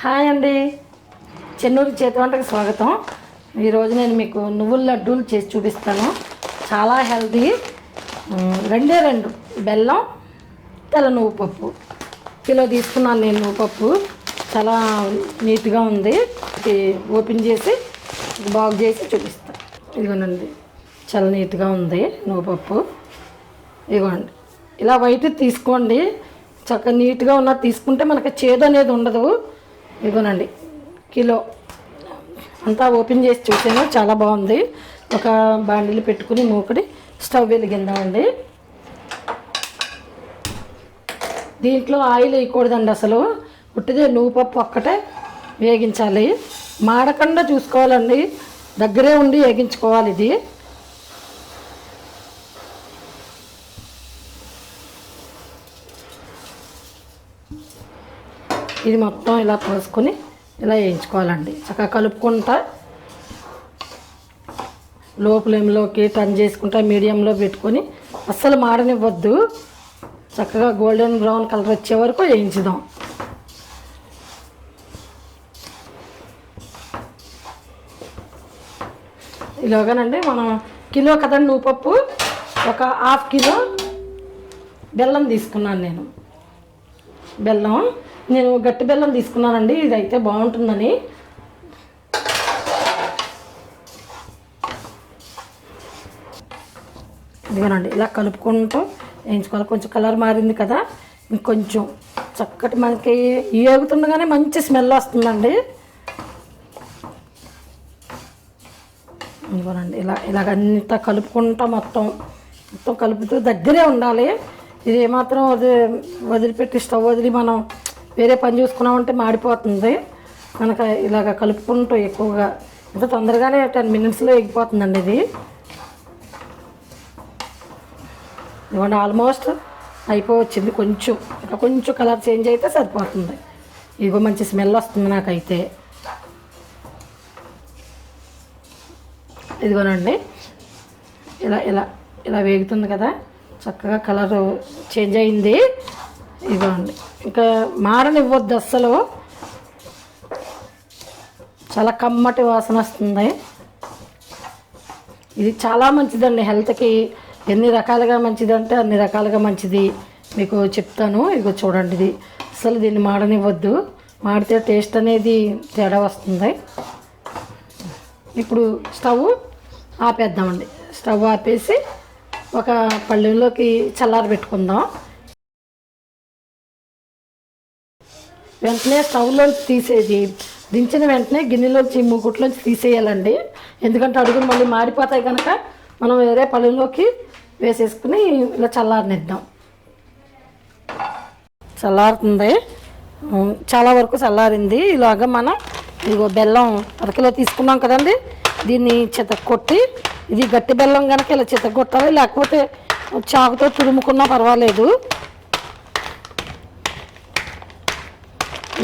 Hi అండి, చెన్నూరు చేతి వంటకి స్వాగతం. ఈరోజు నేను మీకు నువ్వుల లడ్డూలు చేసి చూపిస్తాను. చాలా హెల్తీ. రెండు బెల్లం, తెల్ల నువ్వు పప్పు కిలో తీసుకున్నాను నేను. నువ్వు పప్పు చాలా నీట్గా ఉంది. ఓపెన్ చేసి బాగు చేసి చూపిస్తాను. ఇదిగోనండి, చాలా నీట్గా ఉంది నువ్వు పప్పు. ఇదిగోండి, ఇలా వైట్ తీసుకోండి. చక్కగా నీట్గా ఉన్నది తీసుకుంటే మనకి చేదు అనేది ఉండదు. ఇదిగోనండి, కిలో అంతా ఓపెన్ చేసి చూసాను, చాలా బాగుంది. ఒక బాండిలు పెట్టుకుని మూకుడి స్టవ్ వెలిగిందామండి. దీంట్లో ఆయిల్ వేయకూడదండి అసలు. ఉట్టిదే నువ్వు పప్పు ఒక్కటే వేగించాలి. మాడకుండా చూసుకోవాలండి, దగ్గరే ఉండి వేగించుకోవాలి. ఇది మొత్తం ఇలా పోసుకొని ఇలా వేయించుకోవాలండి. చక్కగా కలుపుకుంటా లో ఫ్లేమ్లోకి టర్న్ చేసుకుంటా మీడియంలో పెట్టుకొని అస్సలు మాడనివ్వద్దు. చక్కగా గోల్డెన్ బ్రౌన్ కలర్ వచ్చే వరకు వేయించుదాం. ఇలాగానండి, మనం కిలో కదండి నువ్వు పప్పు, ఒక హాఫ్ కిలో బెల్లం తీసుకున్నాను నేను. నేను గట్టి బెల్లం తీసుకున్నానండి, ఇదైతే బాగుంటుందని. ఇదిగోనండి, ఇలా కలుపుకుంటూ వేయించుకోవాలి. కొంచెం కలర్ మారింది కదా, ఇంకొంచెం చక్కటి మనకి ఏగుతుండగానే మంచి స్మెల్ వస్తుందండి. ఇదిగోనండి, ఇలాగంతా కలుపుకుంటా మొత్తం కలుపుతూ దగ్గరే ఉండాలి. ఇది ఏమాత్రం వదిలిపెట్టి స్టవ్ వదిలి మనం వేరే పని చూసుకున్నామంటే మాడిపోతుంది. కనుక ఇలాగ కలుపుకుంటూ ఎక్కువగా ఎంత తొందరగానే 10 minutesలో ఎగిపోతుందండి ఇది. ఇవ్వండి, ఆల్మోస్ట్ అయిపోవచ్చింది. కొంచెం కలర్ చేంజ్ అయితే సరిపోతుంది. ఇదిగో మంచి స్మెల్ వస్తుంది నాకైతే. ఇదిగోనండి, ఇలా వేగుతుంది కదా, చక్కగా కలర్ చేంజ్ అయింది. ఇదిగోండి, ఇంకా మాడనివ్వద్దు అస్సలు. చాలా కమ్మటి వాసన వస్తుంది. ఇది చాలా మంచిదండి హెల్త్కి. ఎన్ని రకాలుగా మంచిదంటే అన్ని రకాలుగా మంచిది. మీకు చెప్తాను. ఇదిగో చూడండి, ఇది అసలు దీన్ని మాడనివ్వద్దు. మాడితే టేస్ట్ అనేది తేడా వస్తుంది. ఇప్పుడు స్టవ్ ఆపేద్దామండి. స్టవ్ ఆపేసి ఒక పళ్ళెంలోకి చల్లారి పెట్టుకుందాం. వెంటనే స్టవ్లోంచి తీసేది, దించిన వెంటనే గిన్నెలోంచి మూకుట్లోంచి తీసేయాలండి. ఎందుకంటే అడుగులు మళ్ళీ మాడిపోతాయి కనుక మనం వేరే పళ్ళెంలోకి వేసేసుకుని ఇలా చల్లారనిద్దాం. చల్లారుతుంది, చాలా వరకు చల్లారింది. ఇలాగ మనం ఇదిగో బెల్లం అరకిలో తీసుకున్నాం కదండి, దీన్ని కొట్టి, ఇది గట్టి బెల్లం కనుక ఇలా కొట్టాలి, లేకపోతే చాకుతో తురుముకున్నా పర్వాలేదు.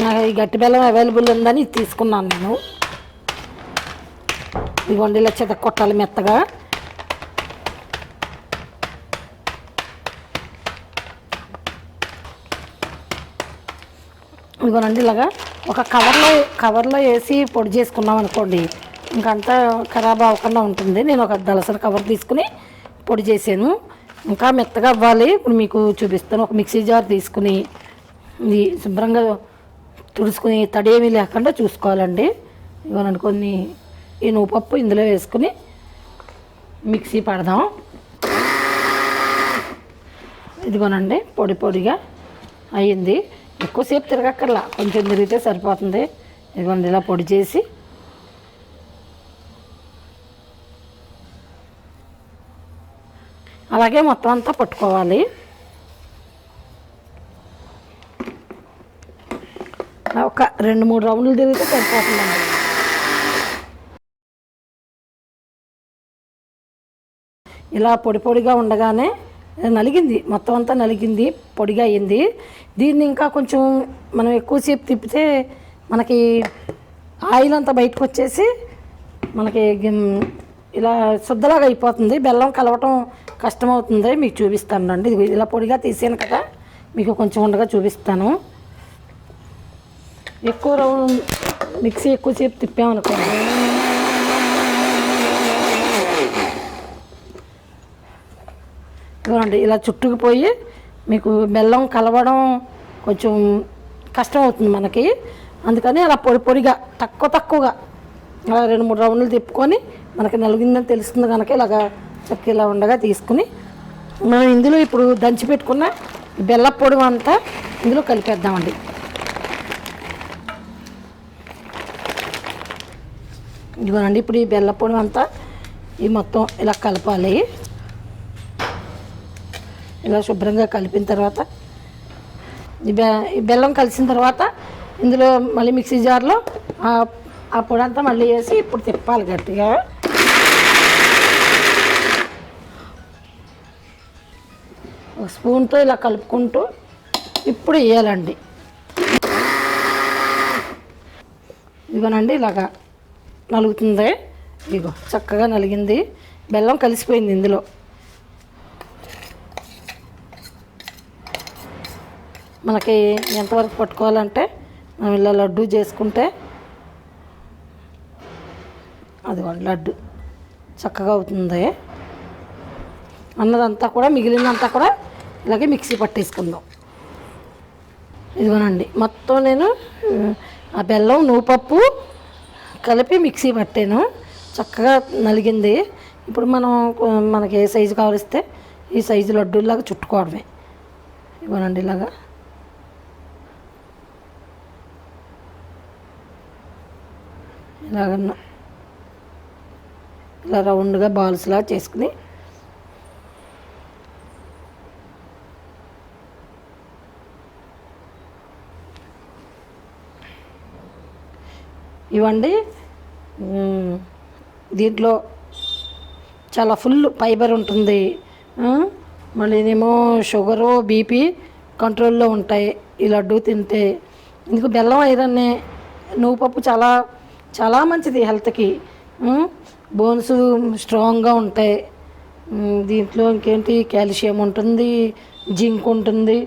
నాకు ఈ గట్టి బెల్లం అవైలబుల్ ఉందని ఇది తీసుకున్నాను నేను. ఇదిగోండి, ఇలా కొట్టాలి మెత్తగా. ఇదిగోనండి, ఇలాగా ఒక కవర్లో వేసి పొడి చేసుకున్నాం అనుకోండి, ఇంకంతా ఖరాబ్ అవ్వకుండా ఉంటుంది. నేను ఒక దళసరి కవర్ తీసుకుని పొడి చేసాను. ఇంకా మెత్తగా అవ్వాలి. ఇప్పుడు మీకు చూపిస్తాను. ఒక మిక్సీ జార్ తీసుకుని ఇది శుభ్రంగా తుడుచుకుని తడేమీ లేకుండా చూసుకోవాలండి. ఇవ్వనండి, కొన్ని ఈ నువ్వు పప్పు ఇందులో వేసుకుని మిక్సీ పడదాం. ఇదిగోనండి, పొడిగా అయ్యింది. ఎక్కువసేపు తిరగక్కర్లా, కొంచెం తిరిగితే సరిపోతుంది. ఇదిగోండి, ఇలా పొడి చేసి అలాగే మొత్తం అంతా పట్టుకోవాలి. ఒక 2-3 రౌండ్లు తిరిగితే సరిపోతుందండి. ఇలా పొడిగా ఉండగానే నలిగింది, మొత్తం అంతా నలిగింది, పొడిగా అయ్యింది. దీన్ని ఇంకా కొంచెం మనం ఎక్కువసేపు తిప్పితే మనకి ఆయిల్ అంతా బయటకు వచ్చేసి మనకి ఇలా శుద్ధలాగా అయిపోతుంది. బెల్లం కలవటం కష్టమవుతుంది. మీకు చూపిస్తాను రండి. ఇది ఇలా పొడిగా తీసాను కదా, మీకు కొంచెం ఉండగా చూపిస్తాను. ఎక్కువ రౌండ్ మిక్సీ ఎక్కువసేపు తిప్పామనుకోండి ఇవ్వండి ఇలా చుట్టుకుపోయి మీకు బెల్లం కలవడం కొంచెం కష్టం అవుతుంది మనకి. అందుకని అలా పొడి పొడిగా తక్కువగా అలా 2-3 రౌండ్లు తిప్పుకొని మనకి నలిగిందని తెలుస్తుంది కనుక ఇలాగా చక్క ఇలా ఉండగా తీసుకుని మనం ఇందులో ఇప్పుడు దంచి పెట్టుకున్న బెల్ల పొడి అంతా ఇందులో కలిపేద్దామండి. ఇదిగోనండి ఇప్పుడు ఈ బెల్ల పొడి అంతా ఈ మొత్తం ఇలా కలపాలి. ఇలా శుభ్రంగా కలిపిన తర్వాత ఈ బెల్లం కలిసిన తర్వాత ఇందులో మళ్ళీ మిక్సీ జార్లో ఆ పొడి అంతా మళ్ళీ వేసి ఇప్పుడు తిప్పాలి గట్టిగా. స్పూన్తో ఇలా కలుపుకుంటూ ఇప్పుడు వేయాలండి. ఇదిగోనండి ఇలాగా నలుగుతుంది. ఇదిగో చక్కగా నలిగింది, బెల్లం కలిసిపోయింది ఇందులో. మనకి ఎంతవరకు పట్టుకోవాలంటే మనం ఇలా లడ్డు చేసుకుంటే అదిగోండి లడ్డు చక్కగా అవుతుంది. అన్నదంతా కూడా మిగిలినంతా కూడా ఇలాగే మిక్సీ పట్టేసుకుందాం. ఇదిగోనండి మొత్తం నేను ఆ బెల్లం నువ్వుపప్పు కలిపి మిక్సీ పట్టాను, చక్కగా నలిగింది. ఇప్పుడు మనకి ఏ సైజు కావలిస్తే ఈ సైజు లడ్డూలాగా చుట్టుకోవడమే. ఇవ్వనండి ఇలాగా ఇలా రౌండ్గా బాల్స్లా చేసుకుని ఇవ్వండి. దీంట్లో చాలా ఫుల్ ఫైబర్ ఉంటుంది, మళ్ళీనేమో షుగరు బీపీ కంట్రోల్లో ఉంటాయి ఈ లడ్డు తింటే. ఇందుకు బెల్లం ఐరన్నే, నువ్వుపప్పు చాలా చాలా మంచిది హెల్త్కి. బోన్స్ స్ట్రాంగ్గా ఉంటాయి. దీంట్లో ఇంకేంటి కాల్షియం ఉంటుంది, జింక్ ఉంటుంది,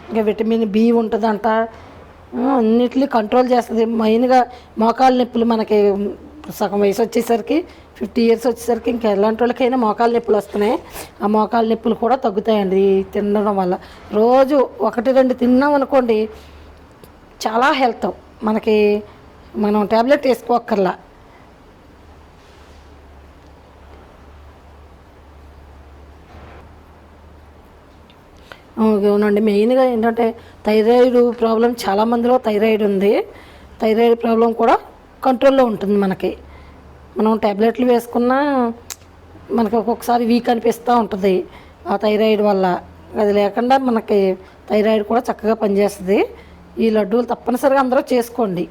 ఇంకా విటమిన్ బి ఉంటుందంట. అన్నిటిని కంట్రోల్ చేస్తుంది. మెయిన్గా మోకాళ్ళ నొప్పులు మనకి సగం వయసు వచ్చేసరికి 50 ఇయర్స్ వచ్చేసరికి ఇంకా ఎలాంటి వాళ్ళకైనా మోకాళ్ళ నొప్పులు వస్తున్నాయి. ఆ మోకాళ్ళ నొప్పులు కూడా తగ్గుతాయండి తినడం వల్ల. రోజు 1-2 తిన్నాం అనుకోండి చాలా హెల్త్ మనకి. మనం ట్యాబ్లెట్ వేసుకోక్కర్లా. అవునండి, మెయిన్గా ఏంటంటే థైరాయిడ్ ప్రాబ్లం చాలామందిలో థైరాయిడ్ ఉంది. థైరాయిడ్ ప్రాబ్లం కూడా కంట్రోల్లో ఉంటుంది మనకి. మనం ట్యాబ్లెట్లు వేసుకున్నా మనకి ఒక్కొక్కసారి వీక్ అనిపిస్తూ ఉంటుంది ఆ థైరాయిడ్ వల్ల. అది లేకుండా మనకి థైరాయిడ్ కూడా చక్కగా పనిచేస్తుంది. ఈ లడ్డూలు తప్పనిసరిగా అందరూ చేసుకోండి.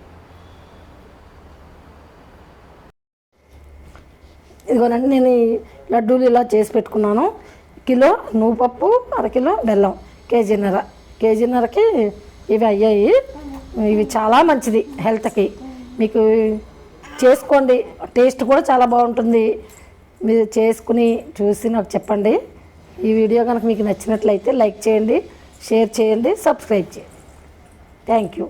ఇదిగోనండి నేను ఈ లడ్డూలు ఇలా చేసి పెట్టుకున్నాను. కిలో నువ్వుపప్పు, 1/2 కిలో బెల్లం, కేజీన్నరకి ఇవి అయ్యాయి. ఇవి చాలా మంచిది హెల్త్కి. మీకు చేసుకోండి, టేస్ట్ కూడా చాలా బాగుంటుంది. మీరు చేసుకుని చూసి నాకు చెప్పండి. ఈ వీడియో కనుక మీకు నచ్చినట్లయితే లైక్ చేయండి, షేర్ చేయండి, సబ్స్క్రైబ్ చేయండి. Thank you.